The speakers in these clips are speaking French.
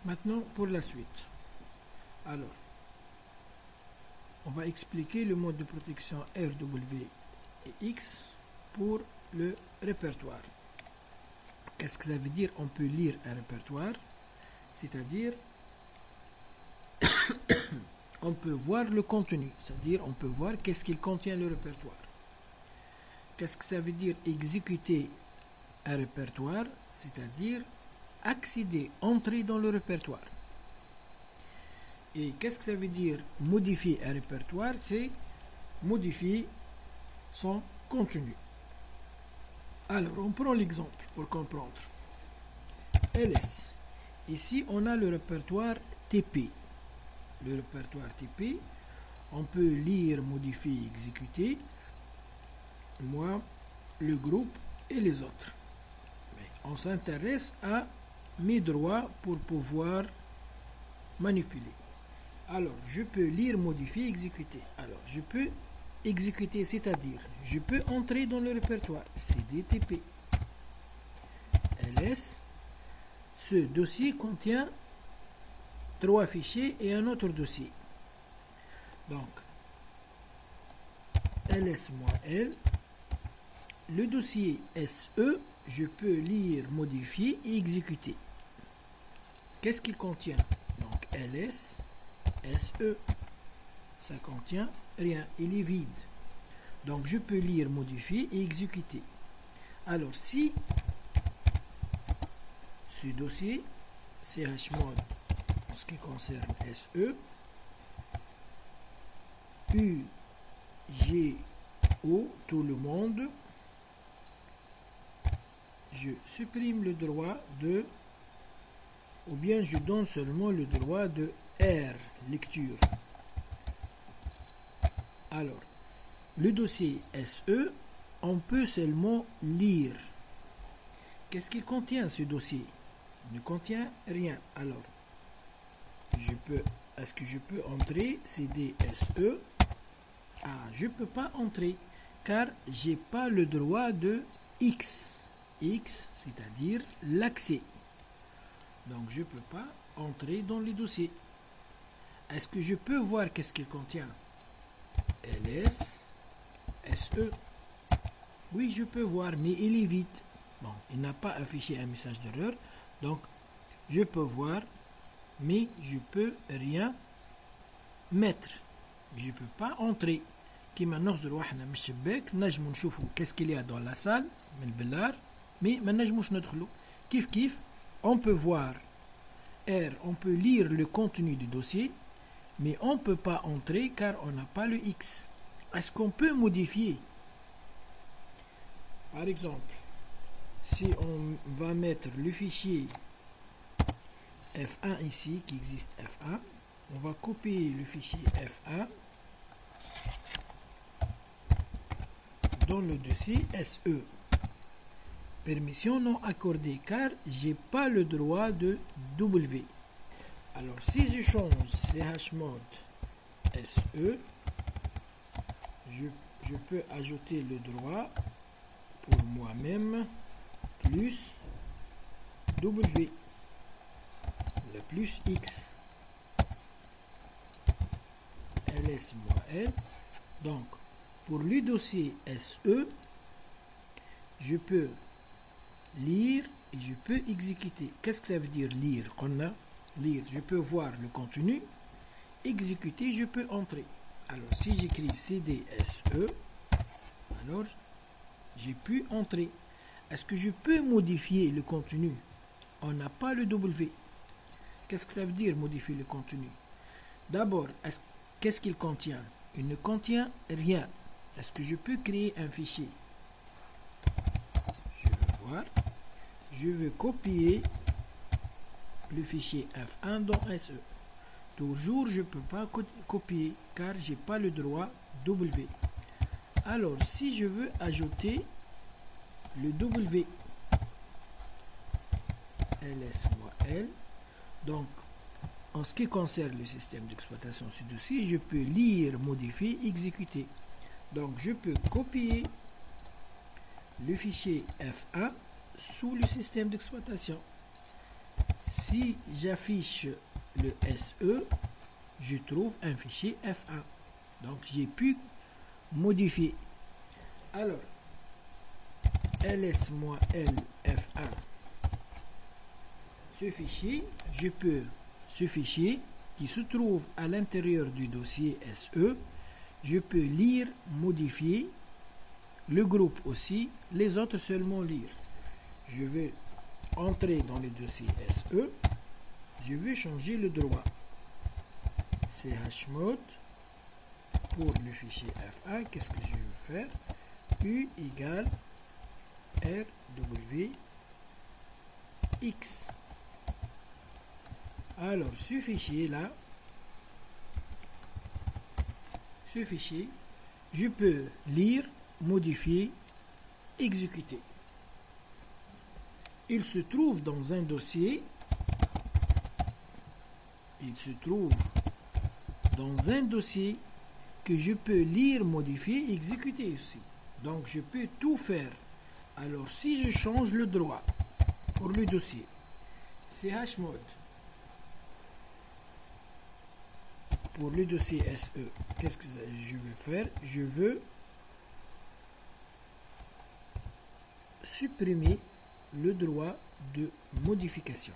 Maintenant, pour la suite. Alors, on va expliquer le mode de protection RW et X pour le répertoire. Qu'est-ce que ça veut dire? On peut lire un répertoire, c'est-à-dire on peut voir le contenu, c'est-à-dire on peut voir qu'est-ce qu'il contient le répertoire. Qu'est-ce que ça veut dire exécuter un répertoire? C'est-à-dire accéder, entrer dans le répertoire. Et qu'est-ce que ça veut dire modifier un répertoire? C'est modifier son contenu. Alors, on prend l'exemple pour comprendre. ls. Ici, on a le répertoire TP. Le répertoire TP, on peut lire, modifier, exécuter. Moi, le groupe et les autres. Mais on s'intéresse à mes droits pour pouvoir manipuler. Alors, je peux lire, modifier, exécuter. Alors, je peux exécuter, c'est-à-dire, je peux entrer dans le répertoire CDTP. ls. Ce dossier contient 3 fichiers et un autre dossier. Donc, ls-l. Le dossier SE, je peux lire, modifier et exécuter. Qu'est-ce qu'il contient? Donc, ls, SE. Ça contient rien, il est vide. Donc, je peux lire, modifier et exécuter. Alors, si ce dossier, chmod, en ce qui concerne SE, UGO, tout le monde, je supprime le droit de, ou bien je donne seulement le droit de R, lecture. Alors, le dossier SE, on peut seulement lire. Qu'est-ce qu'il contient, ce dossier? Il ne contient rien. Alors, est-ce que je peux entrer CDSE? Ah, je ne peux pas entrer, car j'ai pas le droit de X. X, c'est-à-dire l'accès. Donc, je ne peux pas entrer dans les dossiers. Est-ce que je peux voir qu'est-ce qu'il contient? ls, SE. Oui, je peux voir, mais il est vide. Bon, il n'a pas affiché un message d'erreur. Donc, je peux voir, mais je ne peux rien mettre. Je ne peux pas entrer. كما نخرجوا احنا من الشباك نجموا نشوفوا qu'est-ce qu'il y a dans la salle من البلار mais ما نجموش ندخلوا كيف on peut voir R, on peut lire le contenu du dossier mais on ne peut pas entrer car on n'a pas le X. Est-ce qu'on peut modifier? Par exemple, si on va mettre le fichier F1 ici, qui existe F1, on va copier le fichier F1 dans le dossier SE. Permission non accordée car j'ai pas le droit de W. Alors si je change chmod SE, je peux ajouter le droit pour moi-même plus W, le plus X, ls-l. Donc, pour le dossier SE, je peux lire et je peux exécuter. Qu'est-ce que ça veut dire lire? Lire, je peux voir le contenu. Exécuter, je peux entrer. Alors, si j'écris CDSE, alors, j'ai pu entrer. Est-ce que je peux modifier le contenu? On n'a pas le W. Qu'est-ce que ça veut dire modifier le contenu? D'abord, qu'est-ce qu'il contient? Il ne contient rien. Est-ce que je peux créer un fichier? Je veux voir. Je veux copier le fichier F1 dans SE. Toujours, je ne peux pas copier car je n'ai pas le droit W. Alors, si je veux ajouter le W, ls-l, donc, en ce qui concerne le système d'exploitation ce dossier, je peux lire, modifier, exécuter. Donc, je peux copier le fichier F1 sous le système d'exploitation. si j'affiche le SE, je trouve un fichier F1. Donc j'ai pu modifier. Alors, ls-l-f1, ce fichier, ce fichier qui se trouve à l'intérieur du dossier SE, je peux lire, modifier, le groupe aussi, les autres seulement lire. Je vais entrer dans le dossier SE, je vais changer le droit. chmod pour le fichier F1, qu'est-ce que je vais faire? U égale RWX. Alors, ce fichier-là, ce fichier, je peux lire, modifier, exécuter. Il se trouve dans un dossier, que je peux lire, modifier, exécuter aussi. Donc, je peux tout faire. Alors, si je change le droit pour le dossier, chmod pour le dossier SE, qu'est-ce que je veux faire? Je veux supprimer le droit de modification.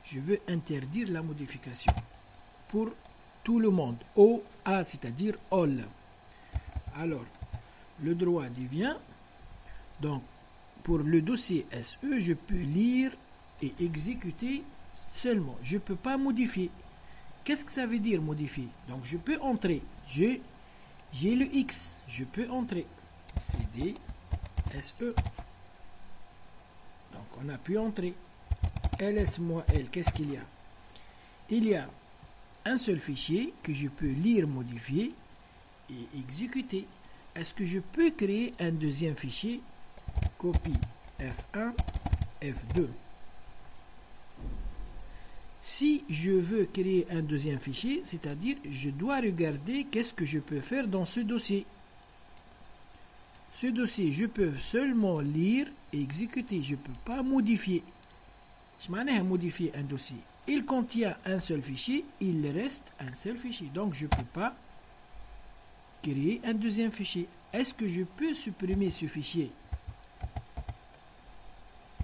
Je veux interdire la modification pour tout le monde. OA, c'est-à-dire all. Alors, le droit devient, donc, pour le dossier SE, je peux lire et exécuter seulement. Je ne peux pas modifier. Qu'est-ce que ça veut dire modifier? Donc, je peux entrer. J'ai le X. Je peux entrer. CD, SE. Donc, on a pu entrer. ls-l, qu'est-ce qu'il y a? Il y a un seul fichier que je peux lire, modifier et exécuter. Est-ce que je peux créer un deuxième fichier? Copie F1, F2. Si je veux créer un deuxième fichier, c'est-à-dire je dois regarder qu'est-ce que je peux faire dans ce dossier. Ce dossier, je peux seulement lire et exécuter. Je ne peux pas modifier. Je m'en modifier un dossier. Il contient un seul fichier, il reste un seul fichier. Donc, je ne peux pas créer un deuxième fichier. Est-ce que je peux supprimer ce fichier?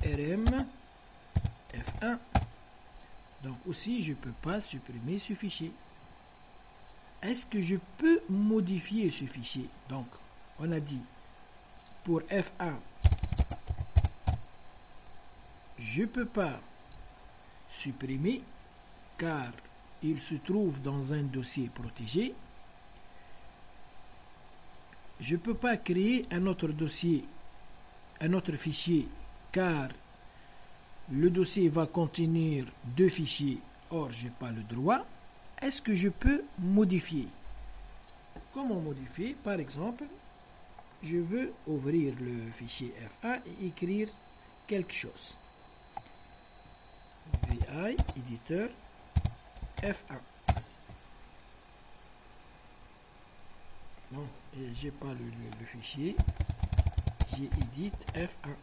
rm f1. Donc, aussi, je ne peux pas supprimer ce fichier. Est-ce que je peux modifier ce fichier? Donc, on a dit, pour F1, je ne peux pas supprimer car il se trouve dans un dossier protégé. Je ne peux pas créer un autre dossier, un autre fichier, car le dossier va contenir deux fichiers, or je n'ai pas le droit. Est-ce que je peux modifier? Comment modifier? Par exemple, je veux ouvrir le fichier F1 et écrire quelque chose. VI, éditeur, F1. Non, j'ai pas le fichier. J'ai édite F1.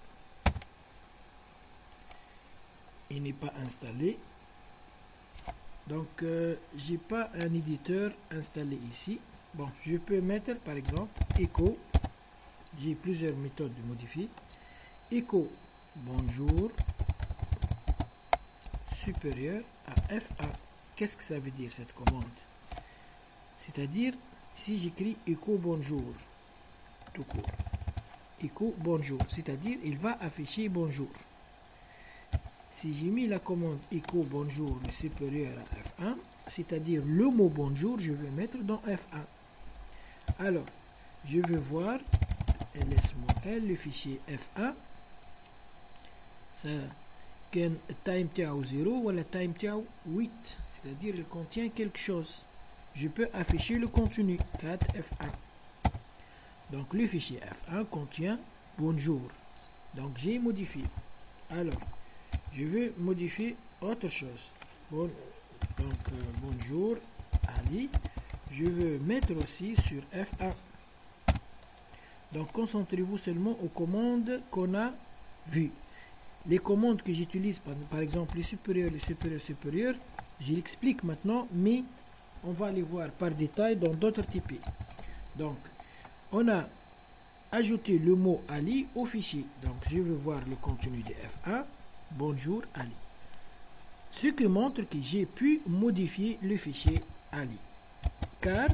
Il n'est pas installé. Donc, j'ai pas un éditeur installé ici. Bon, je peux mettre par exemple echo. J'ai plusieurs méthodes de modifier. Echo bonjour supérieur à F1. Qu'est-ce que ça veut dire cette commande? C'est-à-dire, si j'écris echo bonjour, tout court, echo bonjour, c'est-à-dire il va afficher bonjour. Si j'ai mis la commande echo bonjour supérieur à F1, c'est-à-dire le mot bonjour, je vais mettre dans F1. Alors, je veux voir ls-l, le fichier F1, ça كان التايم تاعو 0 ولا التايم تاعو 8, c'est-à-dire il contient quelque chose. Je peux afficher le contenu 4F1. Donc le fichier F1 contient bonjour. Donc j'ai modifié. Alors je veux modifier autre chose. Bon, donc bonjour Ali. Je veux mettre aussi sur F1. Donc concentrez-vous seulement aux commandes qu'on a vues. les commandes que j'utilise, par exemple les supérieurs, je l'explique maintenant, mais on va les voir par détail dans d'autres TP. Donc, on a ajouté le mot Ali au fichier. Donc, je vais voir le contenu de F1. Bonjour Ali. Ce qui montre que j'ai pu modifier le fichier Ali. Car,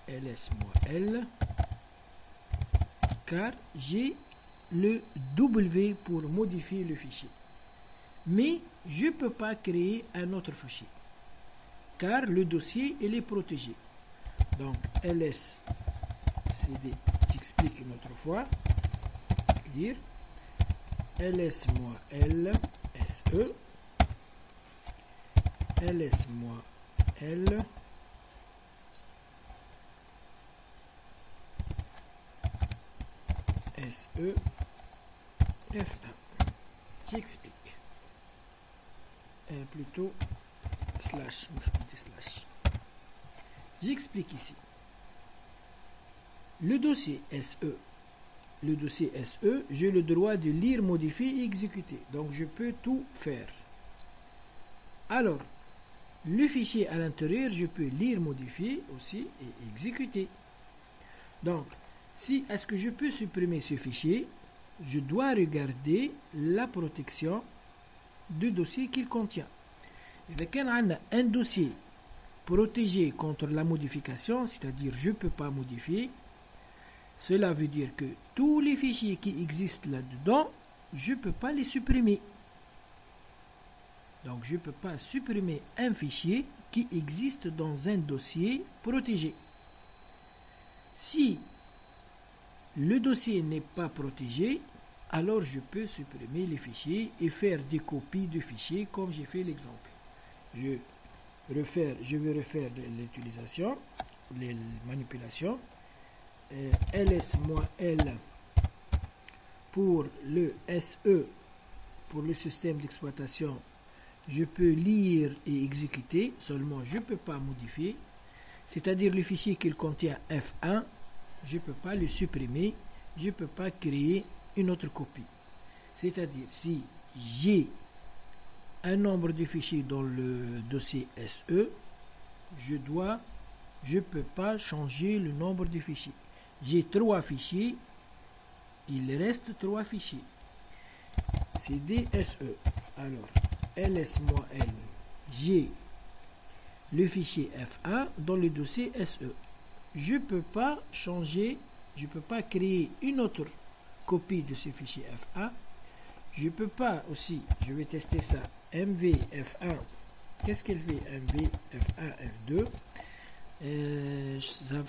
ls-l, car j'ai le W pour modifier le fichier. Mais je ne peux pas créer un autre fichier. Car le dossier il est protégé. Donc ls cd, j'explique une autre fois. Lire ls-l se ls-l se f1. J'explique. Plutôt slash. J'explique ici. Le dossier SE, j'ai le droit de lire, modifier et exécuter. Donc, je peux tout faire. Alors, le fichier à l'intérieur, je peux lire, modifier aussi et exécuter. Donc, est-ce que je peux supprimer ce fichier? Je dois regarder la protection du dossier qu'il contient. Avec un dossier protégé contre la modification, c'est-à-dire je ne peux pas modifier, cela veut dire que tous les fichiers qui existent là-dedans, je ne peux pas les supprimer. Donc, je ne peux pas supprimer un fichier qui existe dans un dossier protégé. Si le dossier n'est pas protégé, alors je peux supprimer les fichiers et faire des copies de fichiers comme j'ai fait l'exemple. Je vais refaire l'utilisation, les manipulations. ls-l pour le SE, pour le système d'exploitation, je peux lire et exécuter, seulement je ne peux pas modifier. C'est-à-dire le fichier qu'il contient F1, je ne peux pas le supprimer, je ne peux pas créer une autre copie. C'est-à-dire si j'ai un nombre de fichiers dans le dossier SE, je ne peux pas changer le nombre de fichiers. J'ai 3 fichiers, il reste 3 fichiers. C'est des SE. Alors, ls-l, j'ai le fichier F1 dans le dossier SE. Je ne peux pas changer, je ne peux pas créer une autre copie de ce fichier F1. Je ne peux pas aussi, je vais tester ça, mv-f1. Qu'est-ce qu'elle fait mv-f1, f2?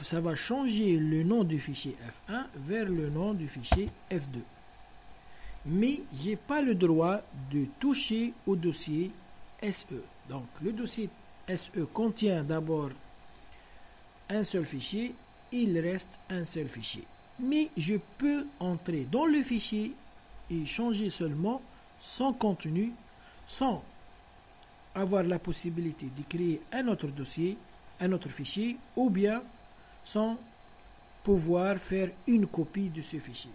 Ça va changer le nom du fichier F1 vers le nom du fichier F2. Mais je n'ai pas le droit de toucher au dossier SE. Donc, le dossier SE contient d'abord un seul fichier, il reste un seul fichier. Mais je peux entrer dans le fichier et changer seulement son contenu sans avoir la possibilité de créer un autre dossier, un autre fichier, ou bien sans pouvoir faire une copie de ce fichier.